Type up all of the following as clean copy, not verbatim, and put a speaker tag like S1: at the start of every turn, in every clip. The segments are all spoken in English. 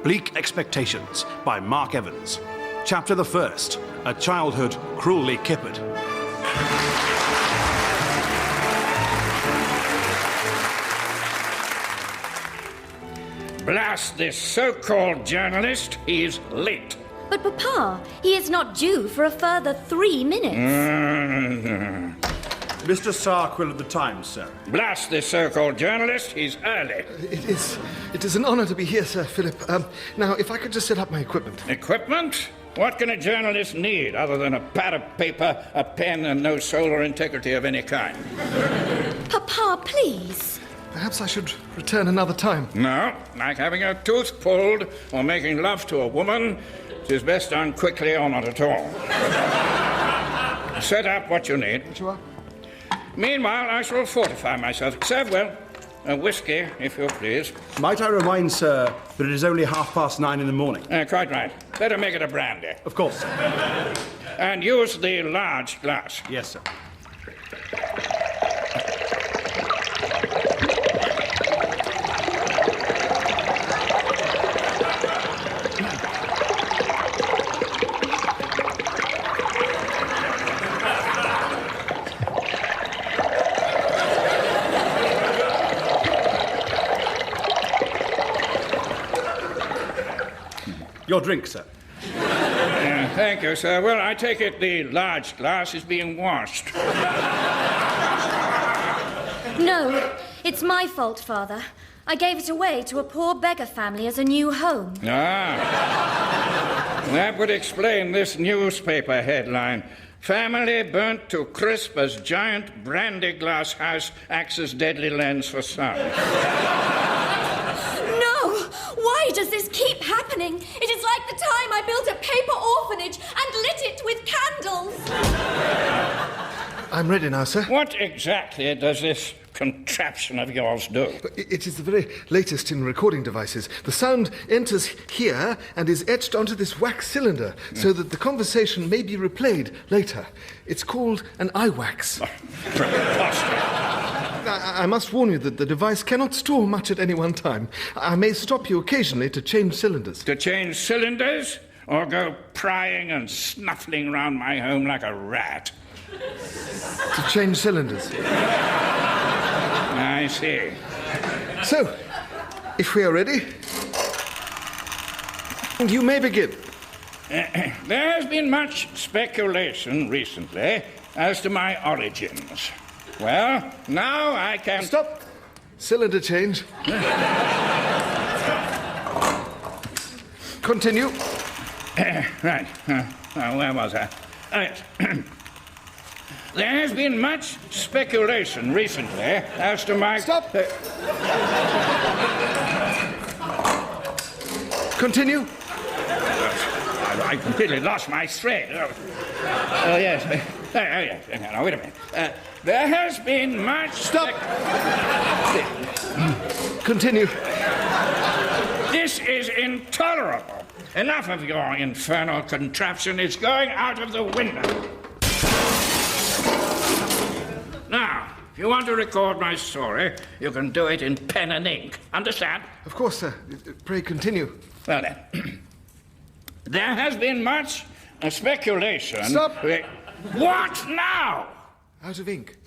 S1: Bleak Expectations by Mark Evans. Chapter the first, A Childhood Cruelly Kippered.
S2: Blast this so-called journalist, he's late.
S3: But, Papa, he is not due for a further 3 minutes.
S1: Mr. Sarquill of the Times, sir.
S2: Blast this so-called journalist, he's early.
S4: It is an honour to be here, Sir Philip. Now, if I could just set up my equipment.
S2: Equipment? What can a journalist need other than a pad of paper, a pen, and no soul or integrity of any kind?
S3: Papa, please.
S4: Perhaps I should return another time.
S2: No, like having a tooth pulled or making love to a woman, it is best done quickly or not at all. Set up what you need.
S4: What you are?
S2: Meanwhile, I shall fortify myself. Serve well. A whiskey, if you please.
S1: Might I remind, sir, that it is only 9:30 in the morning?
S2: Quite right. Better make it a brandy.
S1: Of course.
S2: And use the large glass.
S1: Yes, sir. Your drink, sir.
S2: Thank you, sir. Well, I take it the large glass is being washed.
S3: No, it's my fault, Father. I gave it away to a poor beggar family as a new home.
S2: That would explain this newspaper headline. Family burnt to crisp as giant brandy glass house acts as deadly lens for son.
S3: Why does this keep happening? It is like the time I built a paper orphanage and lit it with candles.
S4: I'm ready now, sir.
S2: What exactly does this contraption of yours do?
S4: It is the very latest in recording devices. The sound enters here and is etched onto this wax cylinder so that the conversation may be replayed later. It's called an iWax.
S2: Preposterous.
S4: I must warn you that the device cannot store much at any one time. I may stop you occasionally to change cylinders.
S2: To change cylinders? Or go prying and snuffling round my home like a rat?
S4: To change cylinders.
S2: I see.
S4: So, if we are ready, you may begin.
S2: There has been much speculation recently as to my origins. Well, now I can...
S4: Stop. Cylinder change. Continue.
S2: Right. Where was I? There has been much speculation recently as to my...
S4: Stop. Continue.
S2: I completely lost my thread. Oh, yes. Yes. Now, wait a minute. There has been much...
S4: Stop. Continue.
S2: This is intolerable. Enough of your infernal contraption. It's going out of the window. Now, if you want to record my story, you can do it in pen and ink. Understand?
S4: Of course, sir. Pray continue.
S2: Well, then. There has been much speculation...
S4: Stop!
S2: What now?
S4: Out of ink.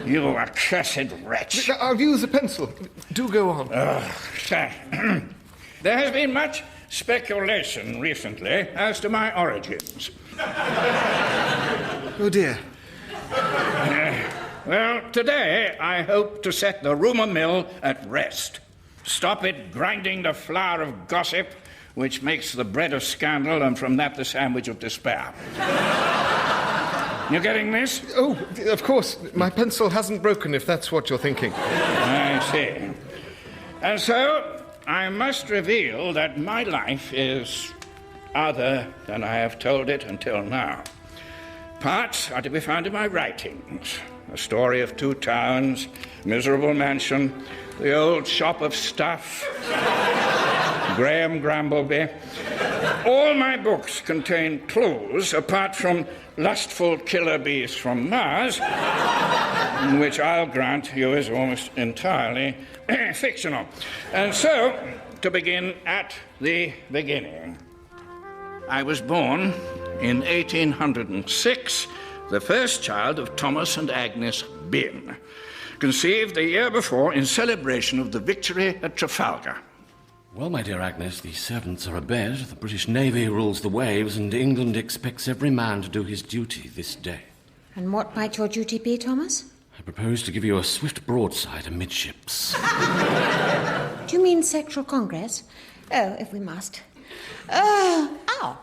S2: You accursed wretch.
S4: I'll use a pencil. Do go on.
S2: Sir. There has been much speculation recently as to my origins.
S4: Oh, dear.
S2: Well, today I hope to set the rumour mill at rest. Stop it grinding the flour of gossip, which makes the bread of scandal, and from that the sandwich of despair. You getting this?
S4: Oh, of course. My pencil hasn't broken, if that's what you're thinking.
S2: I see. And so, I must reveal that my life is other than I have told it until now. Parts are to be found in my writings. A story of 2 towns, miserable mansion, the old shop of stuff, Graham Grambleby, All my books contain clues, apart from Lustful Killer Bees from Mars, which I'll grant you is almost entirely fictional. And so, to begin at the beginning. I was born in 1806, the first child of Thomas and Agnes Binn, conceived the year before in celebration of the victory at Trafalgar.
S5: Well, my dear Agnes, the servants are abed, the British Navy rules the waves, and England expects every man to do his duty this day.
S6: And what might your duty be, Thomas?
S5: I propose to give you a swift broadside amidships.
S6: Do you mean sexual congress? Oh, if we must. Ow!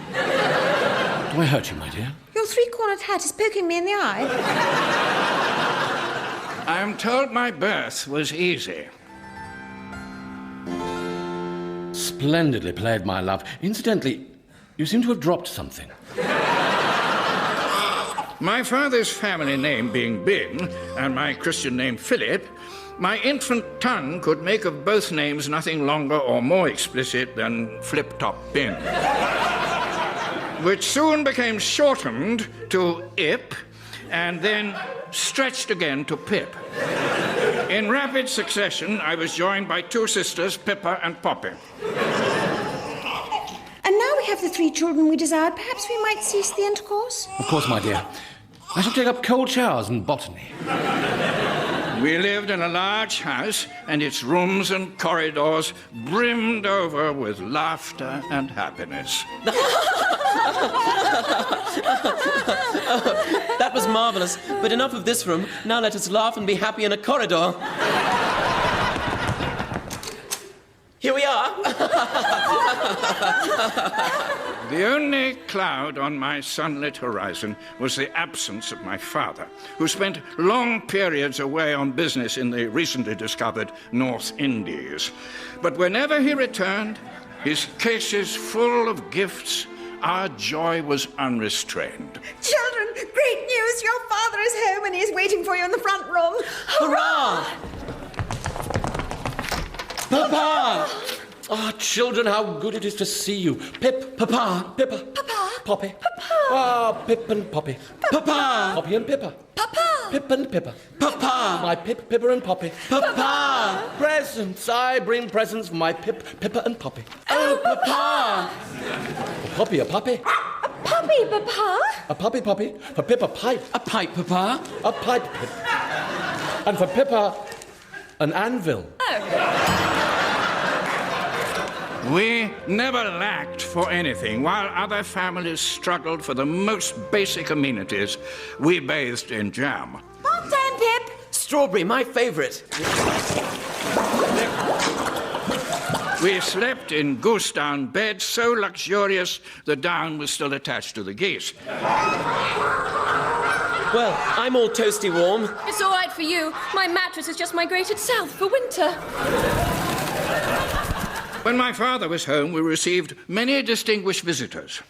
S5: Do I hurt you, my dear?
S6: Your three-cornered hat is poking me in the eye.
S2: I am told my birth was easy.
S5: Splendidly played, my love. Incidentally, you seem to have dropped something.
S2: My father's family name being Bin and my Christian name Philip, my infant tongue could make of both names nothing longer or more explicit than Flip-Top Bin, which soon became shortened to Ip and then stretched again to Pip. In rapid succession, I was joined by two sisters, Pippa and Poppy.
S6: And now we have the three children we desired. Perhaps we might cease the intercourse?
S5: Of course, my dear. I shall take up cold showers and botany.
S2: We lived in a large house, and its rooms and corridors brimmed over with laughter and happiness.
S7: That was marvellous, but enough of this room. Now let us laugh and be happy in a corridor. Here we are.
S2: The only cloud on my sunlit horizon was the absence of my father, who spent long periods away on business in the recently discovered North Indies. But whenever he returned, his cases full of gifts, our joy was unrestrained.
S6: Children, great news! Your father is home and he is waiting for you in the front room.
S7: Hurrah!
S5: Papa! Ah, children, how good it is to see you. Pip, Papa, Pippa.
S6: Papa.
S5: Poppy.
S6: Papa.
S5: Ah, Pip and Poppy.
S7: Papa!
S5: Poppy and Pippa.
S6: Papa.
S5: Pip and Pippa.
S7: Papa!
S5: My Pip, Pippa and Poppy.
S7: Papa!
S5: Presents. I bring presents for my Pip, Pippa and Poppy.
S7: Oh, Papa!
S5: A Poppy, a puppy.
S6: Puppy, Papa.
S5: A puppy, Poppy. For Pip, a pipe.
S7: A pipe, Papa.
S5: A pipe, Pip. And for Pippa, an anvil.
S2: We never lacked for anything. While other families struggled for the most basic amenities, we bathed in jam.
S6: Bath time, Pip.
S7: Strawberry, my favourite.
S2: We slept in goose-down beds so luxurious the down was still attached to the geese.
S7: Well, I'm all toasty warm.
S3: It's all right for you. My mattress has just migrated south for winter.
S2: When my father was home, we received many distinguished visitors.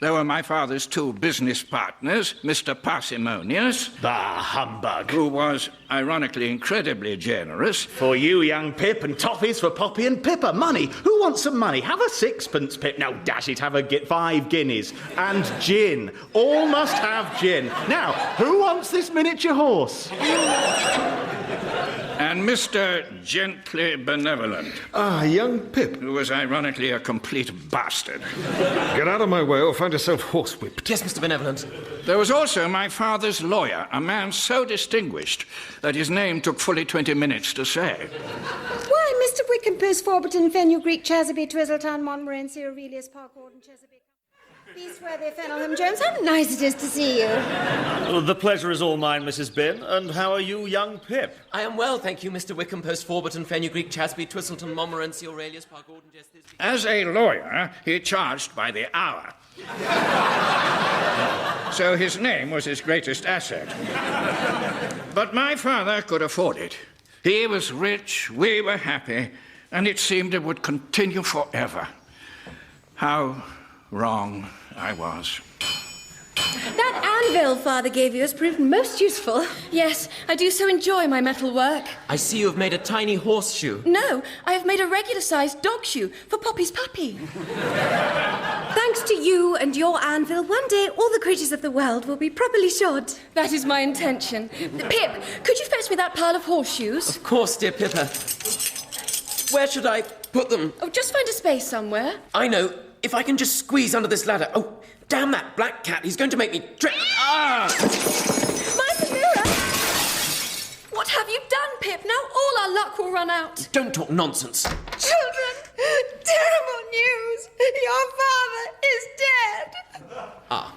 S2: There were my father's two business partners, Mr. Parsimonious,
S8: Bah, humbug.
S2: who was, ironically, incredibly generous,
S8: For you, young Pip, and toffees for Poppy and Pippa. Money. Who wants some money? Have a sixpence, Pip. Now, dash it, have 5 guineas. And gin. All must have gin. Now, who wants this miniature horse?
S2: and Mister Gently Benevolent,
S4: Ah, young Pip.
S2: who was, ironically, a complete bastard.
S4: Get out of my way or find yourself horsewhipped.
S7: Yes, Mr. Benevolent.
S2: There was also my father's lawyer, a man so distinguished that his name took fully 20 minutes to say.
S6: Why, Mr. Wickham, Post Forberton, Fenue, Greek, Chasby, Twizzletown, Montmorency, Aurelius, Park, Gordon, Chesapeake. Beastworthy, Fenelham, Jones, how nice it is to see you.
S8: The pleasure is all mine, Mrs. Bin. And how are you, young Pip?
S7: I am well, thank you, Mr. Wickham, Post Forberton, Fenue, Greek, Chasby, Twisselton, Montmorency, Aurelius, Park, Gordon, Chesapeake.
S2: As a lawyer, he charged by the hour. So his name was his greatest asset. But my father could afford it. He was rich, we were happy, and it seemed it would continue forever. How wrong I was.
S9: That anvil Father gave you has proved most useful.
S3: Yes, I do so enjoy my metal work.
S7: I see you have made a tiny horseshoe.
S3: No, I have made a regular-sized dog shoe for Poppy's puppy.
S9: Thanks to you and your anvil, one day all the creatures of the world will be properly shod.
S3: That is my intention. Pip, could you fetch me that pile of horseshoes?
S7: Of course, dear Pippa. Where should I put them?
S3: Oh, just find a space somewhere.
S7: I know. If I can just squeeze under this ladder. Oh, damn that black cat. He's going to make me trip. Ah!
S3: Mind the mirror! What have you done, Pip? Now all our luck will run out.
S7: Don't talk nonsense.
S6: Children, terrible news. Your father is dead.
S7: Ah.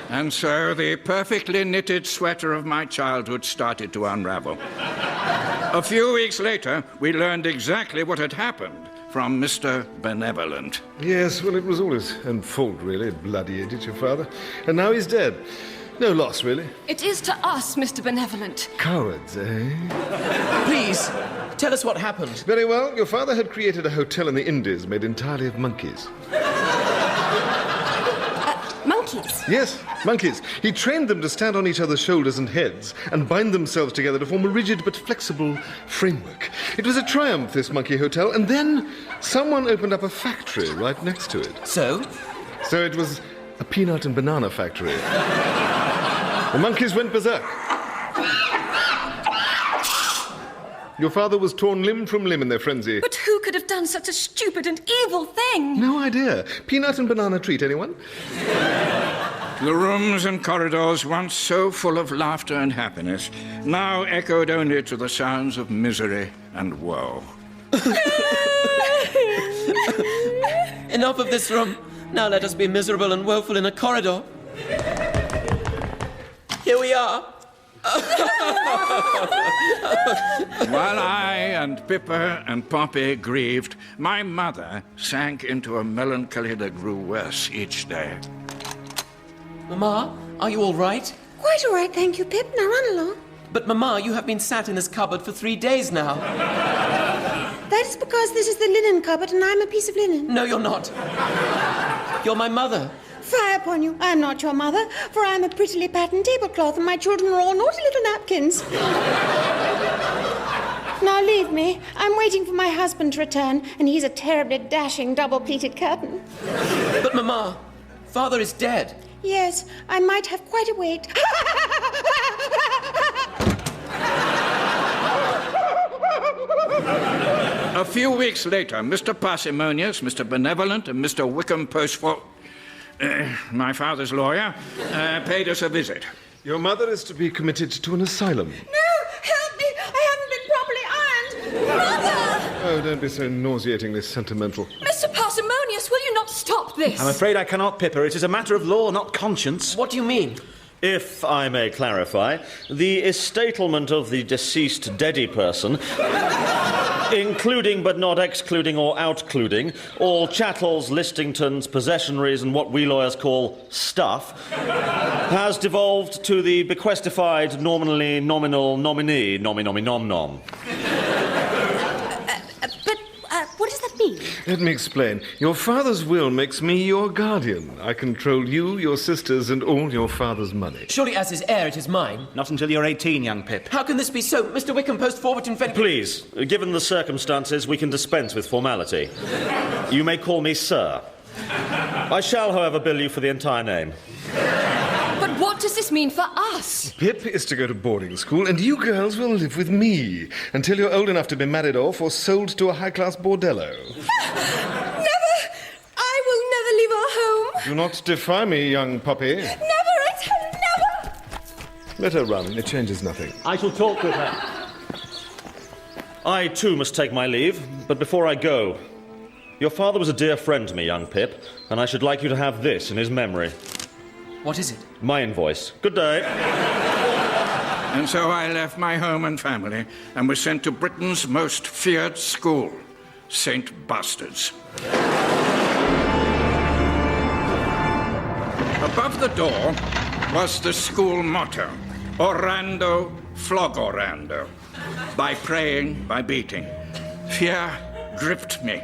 S2: And so the perfectly knitted sweater of my childhood started to unravel. A few weeks later, we learned exactly what had happened from Mr. Benevolent.
S4: Yes, well, it was all his own fault, really. Bloody idiot, your father. And now he's dead. No loss, really.
S3: It is to us, Mr. Benevolent.
S4: Cowards, eh?
S7: Please, tell us what happened.
S4: Very well. Your father had created a hotel in the Indies made entirely of monkeys.
S9: Monkeys?
S4: Yes, monkeys. He trained them to stand on each other's shoulders and heads and bind themselves together to form a rigid but flexible framework. It was a triumph, this monkey hotel, and then someone opened up a factory right next to it.
S7: So?
S4: So it was a peanut and banana factory. The monkeys went berserk. Your father was torn limb from limb in their frenzy.
S3: But who could have done such a stupid and evil thing?
S4: No idea. Peanut and banana treat, anyone?
S2: The rooms and corridors, once so full of laughter and happiness, now echoed only to the sounds of misery and woe.
S7: Enough of this room. Now let us be miserable and woeful in a corridor. Here we are.
S2: While I and Pippa and Poppy grieved, my mother sank into a melancholy that grew worse each day.
S7: Mamma, are you all right?
S6: Quite all right, thank you, Pip. Now run along.
S7: But, Mamma, you have been sat in this cupboard for 3 days now.
S6: That is because this is the linen cupboard and I'm a piece of linen.
S7: No, you're not. You're my mother.
S6: Fie upon you. I'm not your mother, for I'm a prettily patterned tablecloth and my children are all naughty little napkins. Now leave me. I'm waiting for my husband to return, and he's a terribly dashing double-pleated curtain.
S7: But, Mamma, Father is dead.
S6: Yes, I might have quite a wait.
S2: A few weeks later, Mr. Parsimonious, Mr. Benevolent, and Mr. Wickham Postford, my father's lawyer, paid us a visit.
S4: Your mother is to be committed to an asylum.
S6: No, help me! I haven't been properly ironed. Mother!
S4: Oh, don't be so nauseatingly sentimental.
S3: Mr. Parsimonious, will you not stop this?
S8: I'm afraid I cannot, Pippa. It is a matter of law, not conscience.
S7: What do you mean?
S10: If I may clarify, the estatement of the deceased deady person, including but not excluding or outcluding, all chattels, listingtons, possessionries, and what we lawyers call stuff, has devolved to the bequestified nominally nominal nominee, nom-nom.
S9: What does that mean?
S4: Let me explain. Your father's will makes me your guardian. I control you, your sisters, and all your father's money.
S7: Surely as his heir it is mine.
S8: Not until you're 18, young Pip.
S7: How can this be so? Mr. Wickham Post Forward and
S10: Please, given the circumstances, we can dispense with formality. You may call me Sir. I shall, however, bill you for the entire name.
S3: But what does this mean for us?
S4: Pip is to go to boarding school, and you girls will live with me until you're old enough to be married off or sold to a high-class bordello.
S6: Never! I will never leave our home.
S4: Do not defy me, young puppy.
S6: Never! I tell you, never!
S4: Let her run. It changes nothing.
S8: I shall talk with her.
S10: I, too, must take my leave, but before I go, your father was a dear friend to me, young Pip, and I should like you to have this in his memory.
S7: What is it?
S10: My invoice. Good day.
S2: And so I left my home and family and was sent to Britain's most feared school, St. Bastards. Above the door was the school motto, Orando, flog-orando. By praying, by beating. Fear gripped me.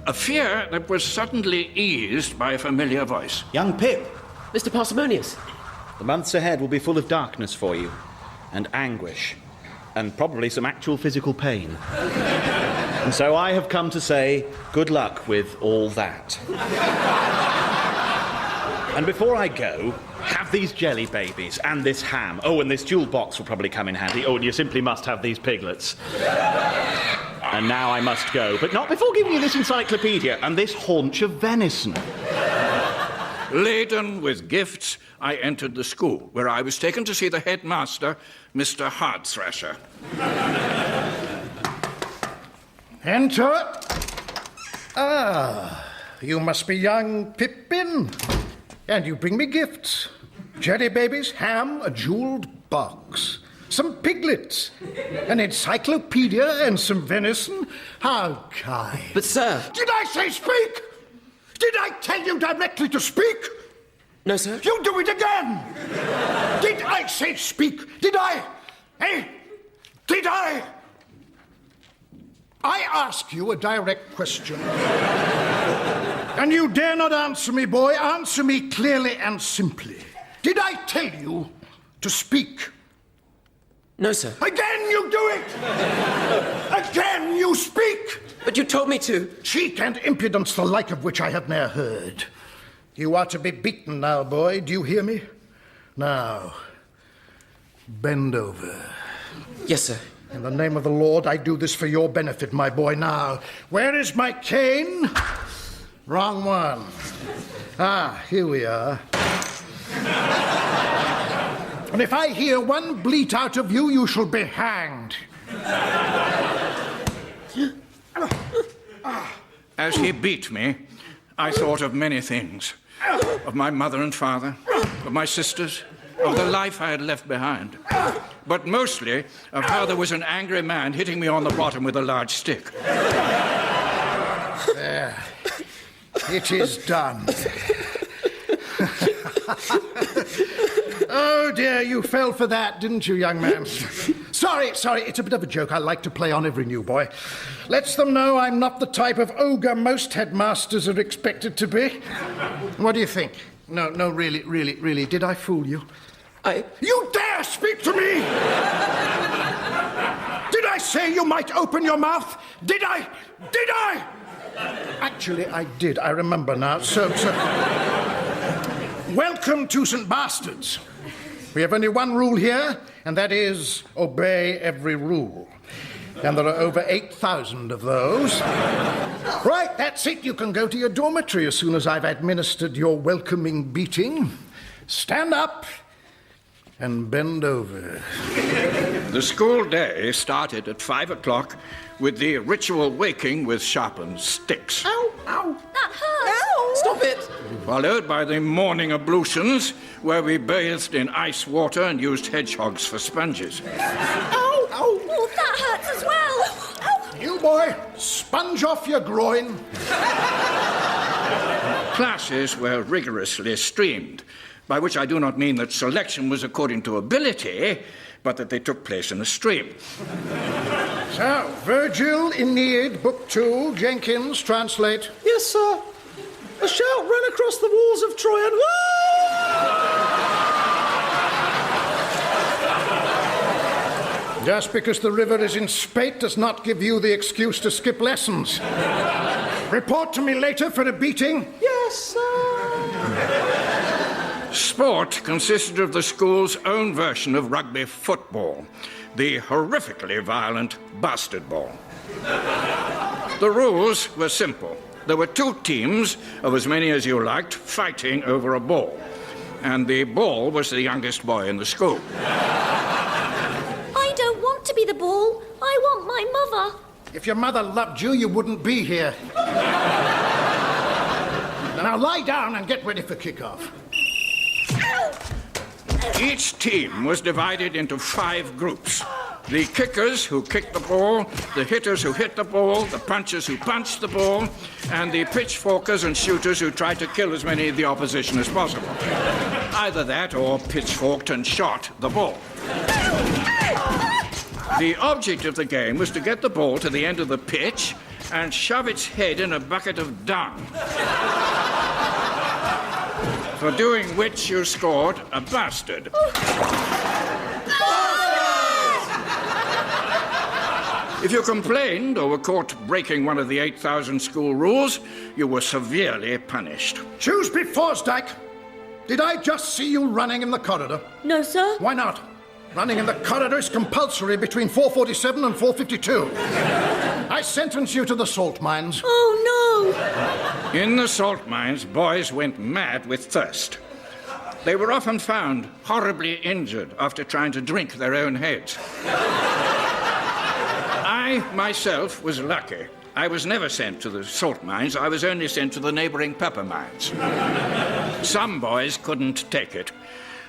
S2: A fear that was suddenly eased by a familiar voice.
S8: Young Pip,
S7: Mr. Parsimonious.
S8: The months ahead will be full of darkness for you, and anguish, and probably some actual physical pain. And so I have come to say good luck with all that. And before I go, have these jelly babies and this ham. Oh, and this jewel box will probably come in handy. Oh, and you simply must have these piglets. And now I must go, but not before giving you this encyclopedia and this haunch of venison.
S2: Laden with gifts, I entered the school, where I was taken to see the headmaster, Mr. Hardthrasher.
S11: Enter. Ah, you must be young Pippin. And you bring me gifts. Jelly babies, ham, a jeweled box, some piglets, an encyclopedia and some venison. How kind.
S7: But, sir...
S11: Did I say speak? Did I tell you directly to speak?
S7: No, sir.
S11: You do it again. Did I say speak? Did I? Eh? Did I? I ask you a direct question. And you dare not answer me, boy. Answer me clearly and simply. Did I tell you to speak?
S7: No, sir.
S11: Again you do it! Again you speak!
S7: But you told me to.
S11: Cheek and impudence, the like of which I have ne'er heard. You are to be beaten now, boy. Do you hear me? Now, bend over.
S7: Yes, sir.
S11: In the name of the Lord, I do this for your benefit, my boy. Now, where is my cane? Wrong one. Ah, here we are. And if I hear one bleat out of you, you shall be hanged.
S2: As he beat me, I thought of many things. Of my mother and father, of my sisters, of the life I had left behind. But mostly of how there was an angry man hitting me on the bottom with a large stick.
S11: There. It is done. Oh, dear, you fell for that, didn't you, young man? Sorry, it's a bit of a joke I like to play on every new boy. Lets them know I'm not the type of ogre most headmasters are expected to be. What do you think? No, really, did I fool you? You dare speak to me! Did I say you might open your mouth? Did I? Actually, I did. I remember now. So... Welcome to St. Bastards. We have only one rule here, and that is obey every rule. And there are over 8,000 of those. Right, that's it. You can go to your dormitory as soon as I've administered your welcoming beating. Stand up and bend over.
S2: The school day started at 5 o'clock with the ritual waking with sharpened sticks.
S9: Ow! That hurts!
S6: Ow!
S9: Stop it!
S2: Followed by the morning ablutions, where we bathed in ice water and used hedgehogs for sponges.
S9: Ow! Oh, that hurts as well! Ow!
S11: You boy, sponge off your groin.
S2: Classes were rigorously streamed, by which I do not mean that selection was according to ability, but that they took place in a stream.
S11: So, Virgil, Aeneid, Book 2, Jenkins, translate.
S8: Yes, sir. A shout ran across the walls of Troy and...
S11: Just because the river is in spate does not give you the excuse to skip lessons. Report to me later for a beating.
S8: Yes, sir.
S2: Sport consisted of the school's own version of rugby football, the horrifically violent bastard ball. The rules were simple. There were 2 teams of as many as you liked fighting over a ball, and the ball was the youngest boy in the school.
S3: I don't want to be the ball. I want my mother.
S11: If your mother loved you, you wouldn't be here. Now lie down and get ready for kickoff.
S2: Each team was divided into 5 groups. The kickers who kicked the ball, the hitters who hit the ball, the punchers who punched the ball, and the pitchforkers and shooters who tried to kill as many of the opposition as possible. Either that or pitchforked and shot the ball. The object of the game was to get the ball to the end of the pitch and shove its head in a bucket of dung. for doing which you scored a bastard. If you complained or were caught breaking one of the 8,000 school rules, you were severely punished.
S11: Shrewsbury Forsdyke, did I just see you running in the corridor?
S3: No, sir.
S11: Why not? Running in the corridor is compulsory between 4:47 and 4:52. I sentence you to the salt mines.
S3: Oh, no!
S2: In the salt mines, boys went mad with thirst. They were often found horribly injured after trying to drink their own heads. I, myself, was lucky. I was never sent to the salt mines. I was only sent to the neighbouring pepper mines. Some boys couldn't take it.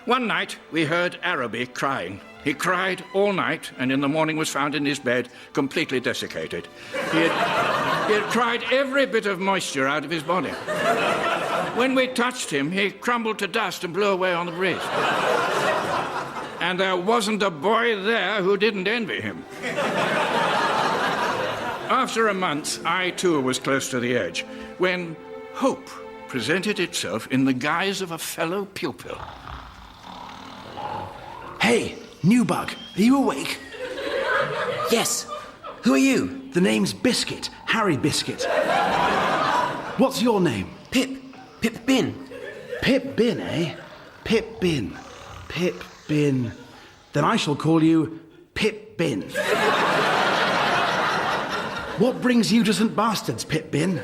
S2: One night, we heard Araby crying. He cried all night, and in the morning was found in his bed, completely desiccated. He had cried every bit of moisture out of his body. When we touched him, he crumbled to dust and blew away on the breeze. And there wasn't a boy there who didn't envy him. After a month, I too was close to the edge, when hope presented itself in the guise of a fellow pupil.
S12: Hey, new bug, are you awake?
S7: Yes. Who are you?
S12: The name's Biscuit, Harry Biscuit. What's your name?
S7: Pip Bin.
S12: Pip Bin, eh? Pip Bin. Pip Bin. Then I shall call you Pip Bin. What brings you to St. Bastards, Pip Bin?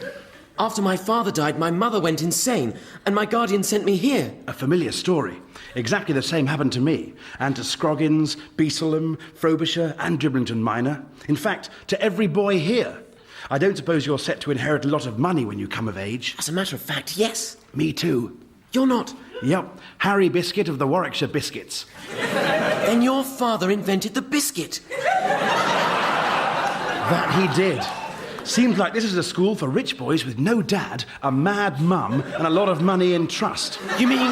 S7: After my father died, my mother went insane, and my guardian sent me here.
S12: A familiar story. Exactly the same happened to me, and to Scroggins, Beeselham, Frobisher, and Driblington Minor. In fact, to every boy here. I don't suppose you're set to inherit a lot of money when you come of age.
S7: As a matter of fact, yes.
S12: Me too.
S7: You're not?
S12: Yep, Harry Biscuit of the Warwickshire Biscuits.
S7: Then your father invented the biscuit.
S12: That he did. Seems like this is a school for rich boys with no dad, a mad mum, and a lot of money in trust.
S7: You mean...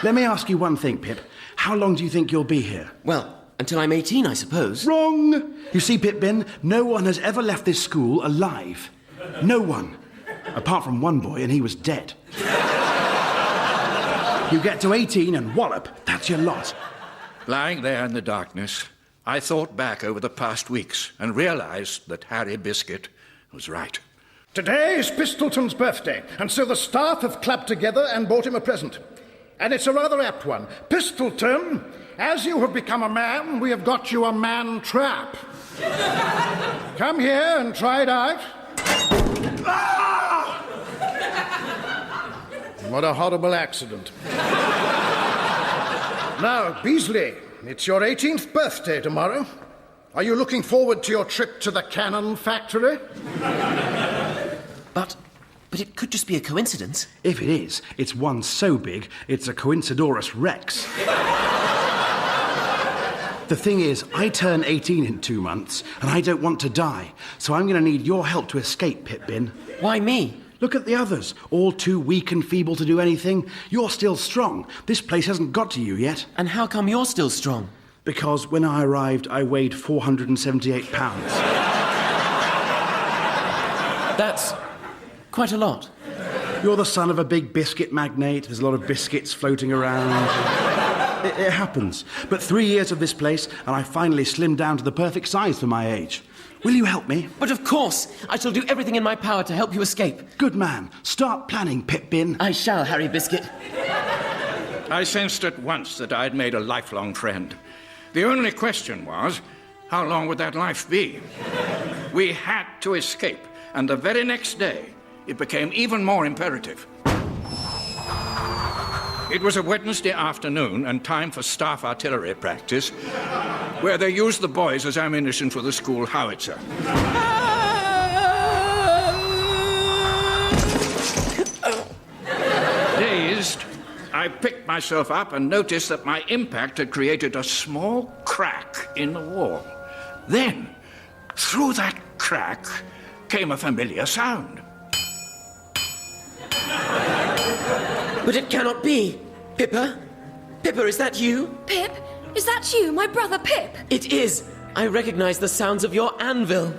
S12: Let me ask you one thing, Pip. How long do you think you'll be here?
S7: Well, until I'm 18, I suppose.
S12: Wrong! You see, Pip Bin, no one has ever left this school alive. No one. Apart from one boy, and he was dead. You get to 18 and wallop, that's your lot.
S2: Lying there in the darkness, I thought back over the past weeks and realised that Harry Biscuit was right.
S11: Today is Pistleton's birthday, and so the staff have clubbed together and bought him a present. And it's a rather apt one. Pistleton, as you have become a man, we have got you a man trap. Come here and try it out. Ah! What a horrible accident. Now, Beasley, it's your 18th birthday tomorrow. Are you looking forward to your trip to the cannon factory?
S7: But it could just be a coincidence.
S12: If it is, it's one so big, it's a coincidorus rex. The thing is, I turn 18 in 2 months, and I don't want to die, so I'm going to need your help to escape, Pip Bin.
S7: Why me?
S12: Look at the others, all too weak and feeble to do anything. You're still strong. This place hasn't got to you yet.
S7: And how come you're still strong?
S12: Because when I arrived, I weighed 478 pounds.
S7: That's quite a lot.
S12: You're the son of a big biscuit magnate. There's a lot of biscuits floating around. It happens. But 3 years of this place, and I finally slimmed down to the perfect size for my age. Will you help me?
S7: But of course! I shall do everything in my power to help you escape.
S12: Good man. Start planning, Pip Bin.
S7: I shall, Harry Biscuit.
S2: I sensed at once that I'd made a lifelong friend. The only question was, how long would that life be? We had to escape, and the very next day, it became even more imperative. It was a Wednesday afternoon and time for staff artillery practice, where they used the boys as ammunition for the school howitzer. Dazed, I picked myself up and noticed that my impact had created a small crack in the wall. Then, through that crack, came a familiar sound.
S7: But it cannot be. Pippa? Pippa, is that you?
S3: Pip? Is that you, my brother Pip?
S7: It is. I recognise the sounds of your anvil.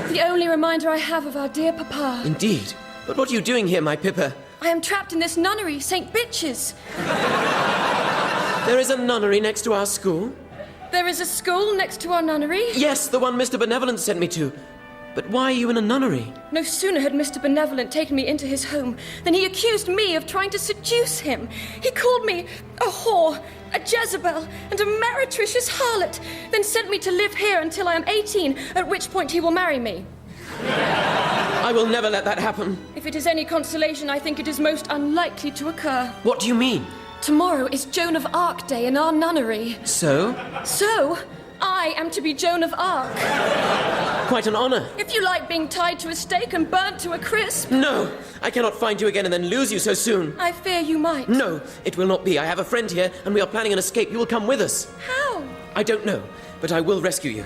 S3: The only reminder I have of our dear papa.
S7: Indeed. But what are you doing here, my Pippa?
S9: I am trapped in this nunnery, St. Bitches.
S7: There is a nunnery next to our school?
S9: There is a school next to our nunnery?
S7: Yes, the one Mr. Benevolent sent me to. But why are you in a nunnery?
S9: No sooner had Mr. Benevolent taken me into his home than he accused me of trying to seduce him. He called me a whore, a Jezebel, and a meretricious harlot, then sent me to live here until I am 18, at which point he will marry me.
S7: I will never let that happen.
S9: If it is any consolation, I think it is most unlikely to occur.
S7: What do you mean?
S9: Tomorrow is Joan of Arc Day in our nunnery.
S7: So?
S9: So, I am to be Joan of Arc.
S7: Quite an honor.
S9: If you like being tied to a stake and burnt to a crisp.
S7: No, I cannot find you again and then lose you so soon.
S9: I fear you might.
S7: No, it will not be. I have a friend here, and we are planning an escape. You will come with us.
S9: How?
S7: I don't know, but I will rescue you.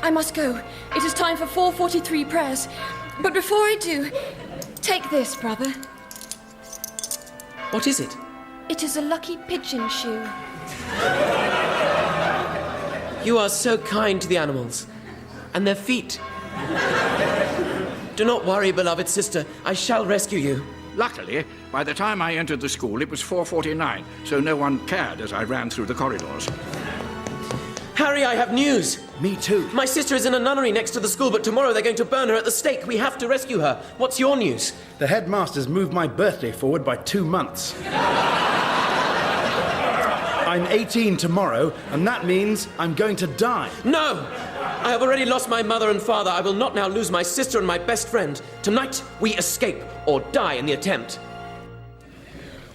S9: I must go. It is time for 4:43 prayers. But before I do, take this, brother.
S7: What is it?
S9: It is a lucky pigeon shoe.
S7: You are so kind to the animals. And their feet. Do not worry, beloved sister. I shall rescue you.
S2: Luckily, by the time I entered the school, it was 4:49, so no one cared as I ran through the corridors.
S7: Harry, I have news.
S12: Me too.
S7: My sister is in a nunnery next to the school, but tomorrow they're going to burn her at the stake. We have to rescue her. What's your news?
S12: The headmaster's moved my birthday forward by 2 months. I'm 18 tomorrow, and that means I'm going to die.
S7: No! I have already lost my mother and father. I will not now lose my sister and my best friend. Tonight, we escape or die in the attempt.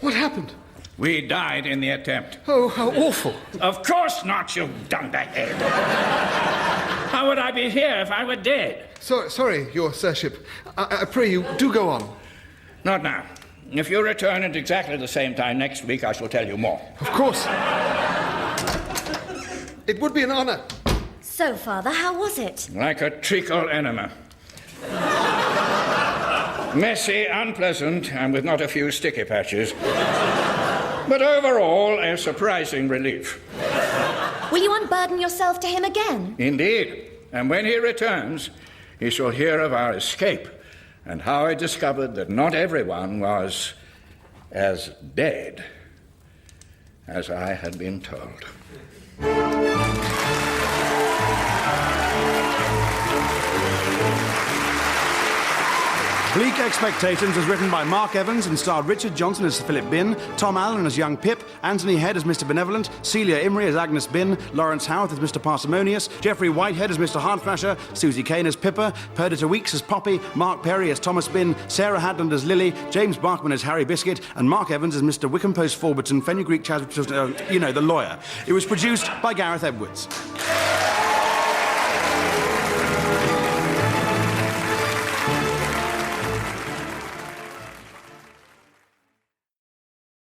S4: What happened?
S2: We died in the attempt.
S4: Oh, how awful.
S2: Of course not, you dunderhead. How would I be here if I were dead?
S4: Sorry, your sirship. I pray you, do go on.
S2: Not now. If you return at exactly the same time next week, I shall tell you more.
S4: Of course. It would be an honor.
S3: So, Father, how was it?
S2: Like a treacle enema. Messy, unpleasant, and with not a few sticky patches. But overall, a surprising relief.
S3: Will you unburden yourself to him again?
S2: Indeed. And when he returns, he shall hear of our escape and how I discovered that not everyone was as dead as I had been told.
S1: Bleak Expectations was written by Mark Evans and starred Richard Johnson as Sir Philip Bin, Tom Allen as young Pip, Anthony Head as Mr Benevolent, Celia Imrie as Agnes Bin, Lawrence Howarth as Mr Parsimonious, Geoffrey Whitehead as Mr Hardflasher, Susie Kane as Pippa, Perdita Weeks as Poppy, Mark Perry as Thomas Bin, Sarah Hadland as Lily, James Barkman as Harry Biscuit, and Mark Evans as Mr Wickham Post Forberton, Fenugreek Chas... the lawyer. It was produced by Gareth Edwards.